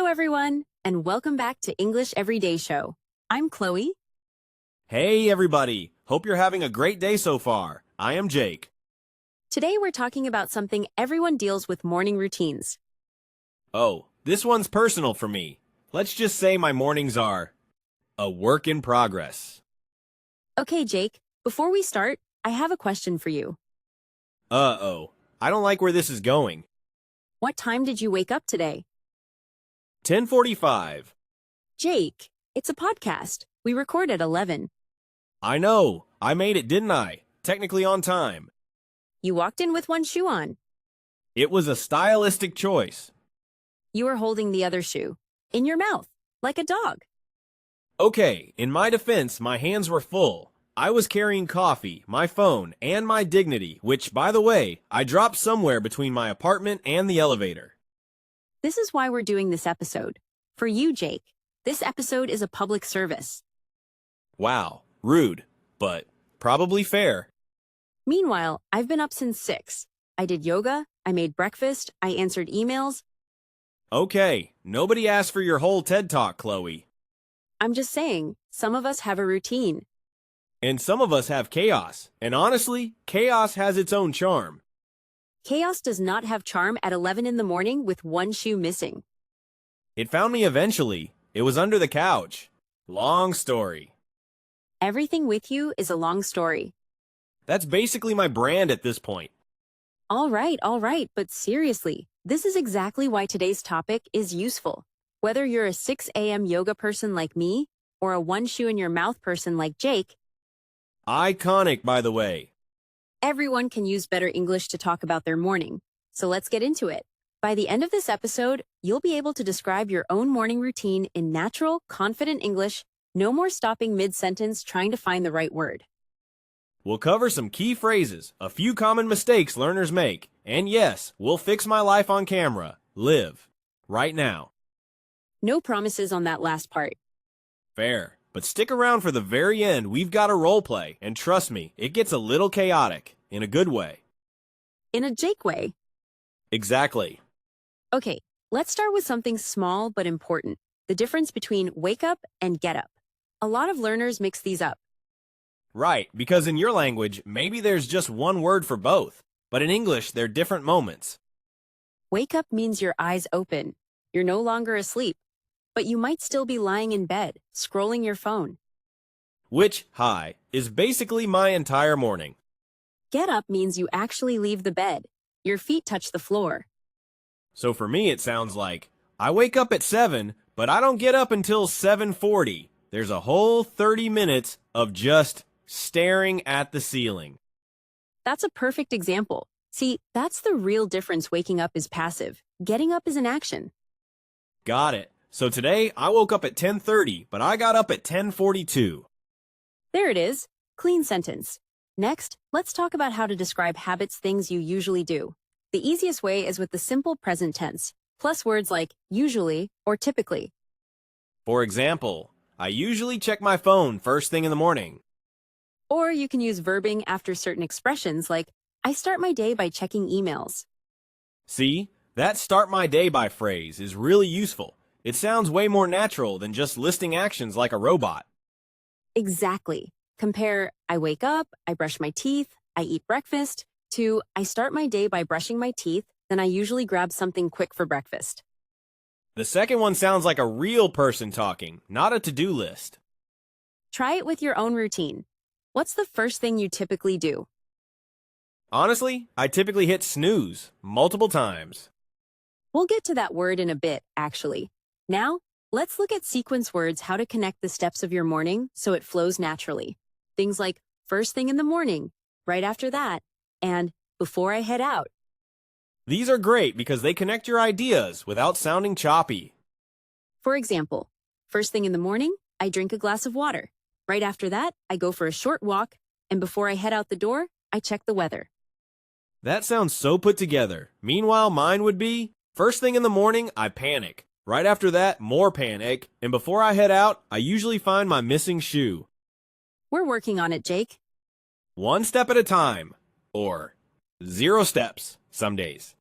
everyone, and welcome back to English Everyday Show. I'm Chloe. Hey, everybody. Hope you're having a great day so far. I am Jake. Today we're talking about something everyone deals with morning routines. Oh, this one's personal for me. Let's just say my mornings are a work in progress. Okay, Jake, before we start, I have a question for you. Uh-oh. I don't like where this is going. What time did you wake up today? 10:45. Jake, it's a podcast. We record at 11. I know. I made it, didn't I? Technically on time. You walked in with one shoe on. It was a stylistic choice. You were holding the other shoe in your mouth, like a dog. Okay, in my defense, my hands were full. I was carrying coffee, my phone, and my dignity, which, by the way, I dropped somewhere between my apartment and the elevator. This is why we're doing this episode. For you, Jake, this episode is a public service. Wow, rude, but probably fair. Meanwhile, I've been up since 6. I did yoga, I made breakfast, I answered emails. Okay, nobody asked for your whole TED Talk, Chloe. I'm just saying, some of us have a routine. And some of us have chaos. And honestly, chaos has its own charm. Chaos does not have charm at 11 in the morning with one shoe missing. It found me eventually. It was under the couch. Long story. Everything with you is a long story. That's basically my brand at this point. All right, but seriously, this is exactly why today's topic is useful. Whether you're a 6 a.m. yoga person like me, or a one shoe in your mouth person like Jake, Iconic, by the way. everyone can use better English to talk about their morning. So let's get into it. By the end of this episode, you'll be able to describe your own morning routine in natural, confident English. No more stopping mid-sentence trying to find the right word. We'll cover some key phrases, a few common mistakes learners make, and yes, we'll fix my life on camera. Live. Right now. No promises on that last part. Fair. But stick around for the very end. We've got a role play, and trust me, it gets a little chaotic, in a good way. In a Jake way. Exactly. Okay, let's start with something small but important. The difference between wake up and get up. A lot of learners mix these up. Right, because in your language, maybe there's just one word for both, but in English, they're different moments. Wake up means your eyes open. You're no longer asleep, but you might still be lying in bed, scrolling your phone. Which, hi, is basically my entire morning. Get up means you actually leave the bed. Your feet touch the floor. So for me, it sounds like, I wake up at 7, but I don't get up until 7:40. There's a whole 30 minutes of just staring at the ceiling. That's a perfect example. See, that's the real difference. Waking up is passive. Getting up is an action. Got it. So today, I woke up at 10:30, but I got up at 10:42. There it is. Clean sentence. Next, let's talk about how to describe habits, things you usually do. The easiest way is with the simple present tense, plus words like usually or typically. For example, I usually check my phone first thing in the morning. Or you can use verbing after certain expressions like, I start my day by checking emails. See, that start my day by phrase is really useful. It sounds way more natural than just listing actions like a robot. Exactly. Compare, I wake up, I brush my teeth, I eat breakfast, to I start my day by brushing my teeth, then I usually grab something quick for breakfast. The second one sounds like a real person talking, not a to-do list. Try it with your own routine. What's the first thing you typically do? Honestly, I typically hit snooze multiple times. We'll get to that word in a bit, actually. Now, let's look at sequence words, how to connect the steps of your morning so it flows naturally. Things like first thing in the morning, right after that, and before I head out. These are great because they connect your ideas without sounding choppy. For example, first thing in the morning, I drink a glass of water. Right after that, I go for a short walk, and before I head out the door, I check the weather. That sounds so put together. Meanwhile, mine would be, first thing in the morning, I panic. Right after that, more panic, and before I head out, I usually find my missing shoe. We're working on it, Jake. One step at a time, or 0 steps some days.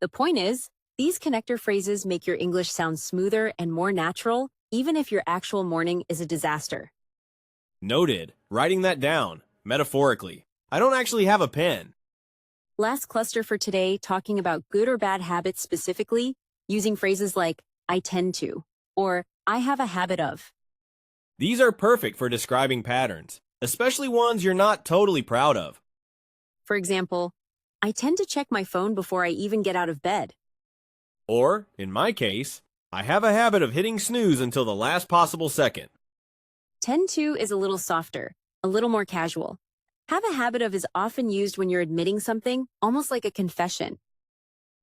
The point is, These connector phrases make your English sound smoother and more natural, even if your actual morning is a disaster. Noted. Writing that down, metaphorically. I don't actually have a pen. Last cluster for today, talking about good or bad habits specifically, using phrases like, I tend to, or I have a habit of. These are perfect for describing patterns, especially ones you're not totally proud of. For example, I tend to check my phone before I even get out of bed. Or, in my case, I have a habit of hitting snooze until the last possible second. Tend to is a little softer, a little more casual. Have a habit of is often used when you're admitting something, almost like a confession.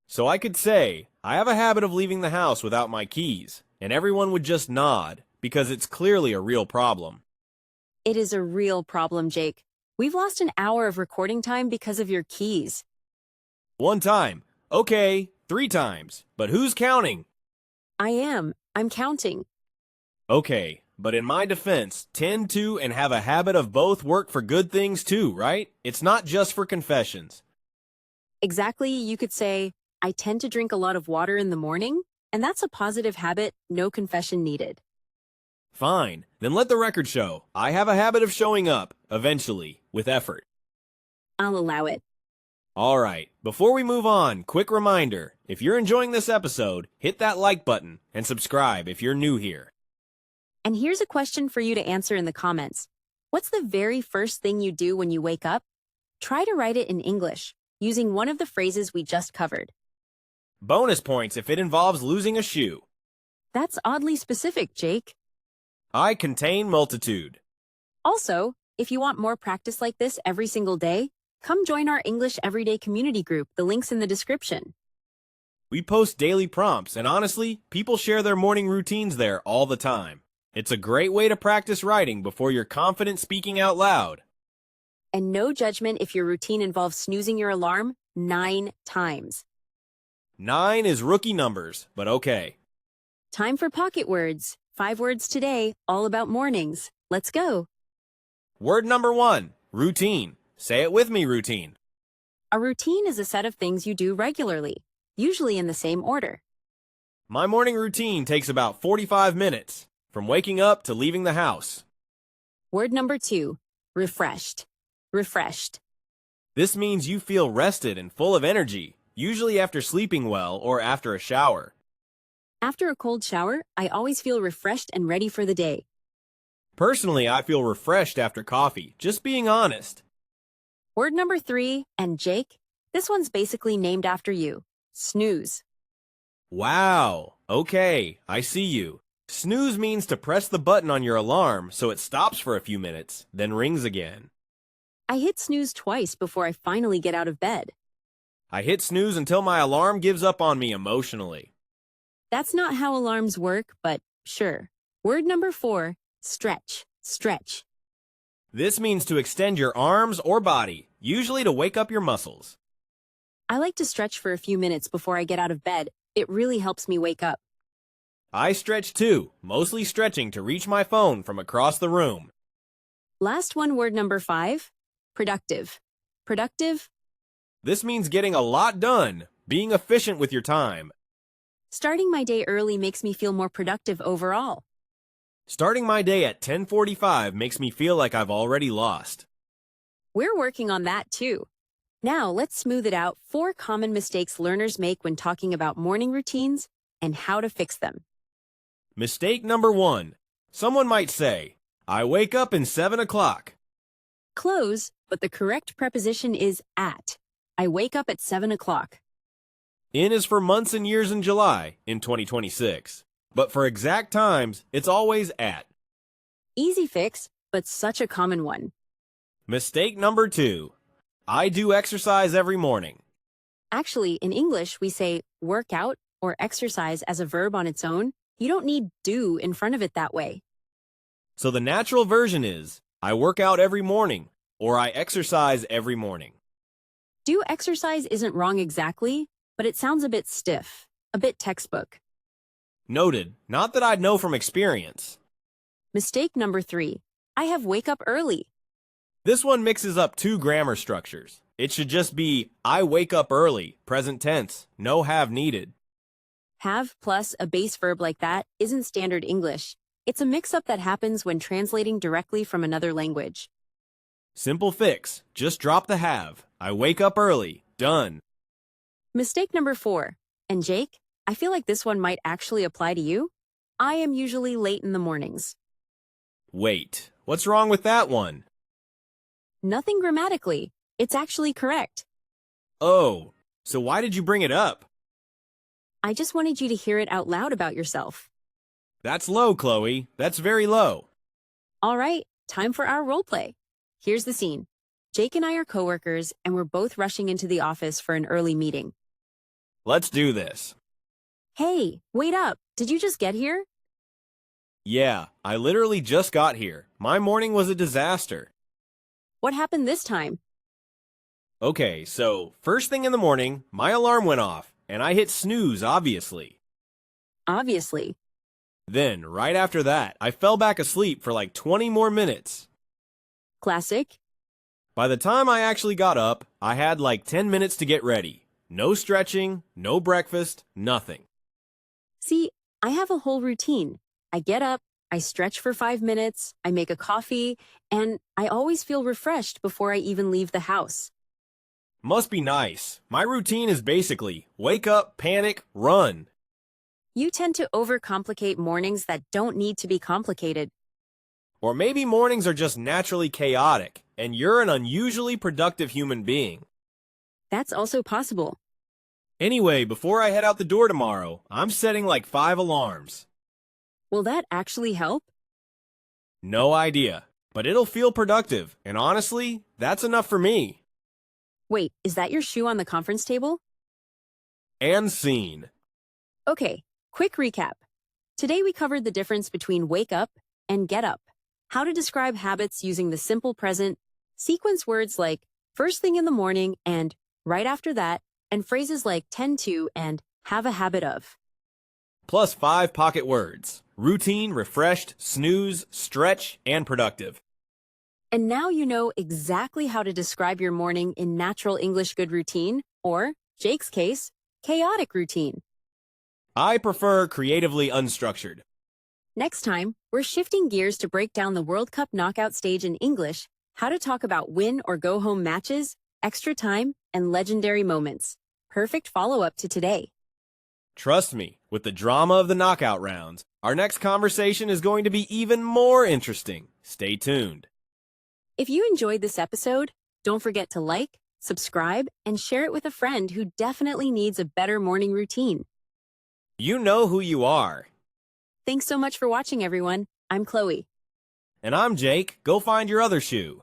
So I could say, I have a habit of leaving the house without my keys, and everyone would just nod, because it's clearly a real problem. It is a real problem, Jake. We've lost an hour of recording time because of your keys. One time. Okay, 3 times. But who's counting? I am. I'm counting. Okay, but in my defense, tend to and have a habit of both work for good things too, right? It's not just for confessions. Exactly, you could say, I tend to drink a lot of water in the morning, and that's a positive habit, no confession needed. Fine, then let the record show. I have a habit of showing up, eventually, with effort. I'll allow it. Alright, before we move on, quick reminder, if you're enjoying this episode, hit that like button and subscribe if you're new here. And here's a question for you to answer in the comments. What's the very first thing you do when you wake up? Try to write it in English, using one of the phrases we just covered. Bonus points if it involves losing a shoe. That's oddly specific, Jake. I contain multitude. Also, if you want more practice like this every single day, come join our English Everyday community group. The link's in the description. We post daily prompts, and honestly, people share their morning routines there all the time. It's a great way to practice writing before you're confident speaking out loud. And no judgment if your routine involves snoozing your alarm 9 times. 9 is rookie numbers, but okay. Time for pocket words. 5 words today, all about mornings. Let's go. Word number 1, routine. Say it with me, routine. A routine is a set of things you do regularly, usually in the same order. My morning routine takes about 45 minutes, from waking up to leaving the house. Word number 2, refreshed. Refreshed. This means you feel rested and full of energy, usually after sleeping well or after a shower. After a cold shower, I always feel refreshed and ready for the day. Personally, I feel refreshed after coffee, just being honest. Word number 3, and Jake, this one's basically named after you. Snooze. Wow, okay, I see you. Snooze means to press the button on your alarm so it stops for a few minutes, then rings again. I hit snooze twice before I finally get out of bed. I hit snooze until my alarm gives up on me emotionally. That's not how alarms work, but sure. Word number 4, stretch. Stretch. This means to extend your arms or body, usually to wake up your muscles. I like to stretch for a few minutes before I get out of bed. It really helps me wake up. I stretch too, mostly stretching to reach my phone from across the room. Last one, word number 5, productive. Productive? This means getting a lot done, being efficient with your time. Starting my day early makes me feel more productive overall. Starting my day at 10:45 makes me feel like I've already lost. We're working on that too. Now let's smooth it out 4 common mistakes learners make when talking about morning routines and how to fix them. Mistake number 1. Someone might say, I wake up in 7 o'clock. Close, but the correct preposition is at. I wake up at 7 o'clock. In is for months and years in July in 2026. But for exact times, it's always at. Easy fix, but such a common one. Mistake number 2. I do exercise every morning. Actually, in English, we say work out or exercise as a verb on its own. You don't need do in front of it that way. So the natural version is, I work out every morning, or I exercise every morning. Do exercise isn't wrong exactly, but it sounds a bit stiff, a bit textbook. Noted, not that I'd know from experience. Mistake number 3. I have wake up early. This one mixes up 2 grammar structures. It should just be, I wake up early, present tense, no have needed. Have plus a base verb like that isn't standard English. It's a mix-up that happens when translating directly from another language. Simple fix. Just drop the have. I wake up early. Done. Mistake number 4. And Jake, I feel like this one might actually apply to you. I am usually late in the mornings. Wait, what's wrong with that one? Nothing grammatically. It's actually correct. Oh, so why did you bring it up? I just wanted you to hear it out loud about yourself. That's low, Chloe. That's very low. All right, time for our role play. Here's the scene. Jake and I are coworkers, and we're both rushing into the office for an early meeting. Let's do this. Hey, wait up. Did you just get here? Yeah, I literally just got here. My morning was a disaster. What happened this time? Okay, so first thing in the morning, my alarm went off, and I hit snooze, obviously. Obviously. Then, right after that, I fell back asleep for like 20 more minutes. Classic. By the time I actually got up, I had like 10 minutes to get ready. No stretching, no breakfast, nothing. See, I have a whole routine. I get up, I stretch for 5 minutes, I make a coffee, and I always feel refreshed before I even leave the house. Must be nice. My routine is basically wake up, panic, run. You tend to overcomplicate mornings that don't need to be complicated. Or maybe mornings are just naturally chaotic, and you're an unusually productive human being. That's also possible. Anyway, before I head out the door tomorrow, I'm setting like 5 alarms. Will that actually help? No idea, but it'll feel productive, and honestly, that's enough for me. Wait, is that your shoe on the conference table? And scene. Okay, quick recap. Today we covered the difference between wake up and get up, how to describe habits using the simple present, sequence words like first thing in the morning and right after that, and phrases like tend to and have a habit of. Plus 5 pocket words. Routine, refreshed, snooze, stretch, and productive. And now you know exactly how to describe your morning in natural English good routine, or, Jake's case, chaotic routine. I prefer creatively unstructured. Next time, we're shifting gears to break down the World Cup knockout stage in English, how to talk about win or go home matches, extra time, and legendary moments. Perfect follow-up to today. Trust me, with the drama of the knockout rounds, our next conversation is going to be even more interesting. Stay tuned. If you enjoyed this episode, don't forget to like, subscribe, and share it with a friend who definitely needs a better morning routine. You know who you are. Thanks so much for watching, everyone. I'm Chloe. And I'm Jake. Go find your other shoe.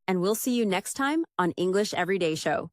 And we'll see you next time on English Everyday Show.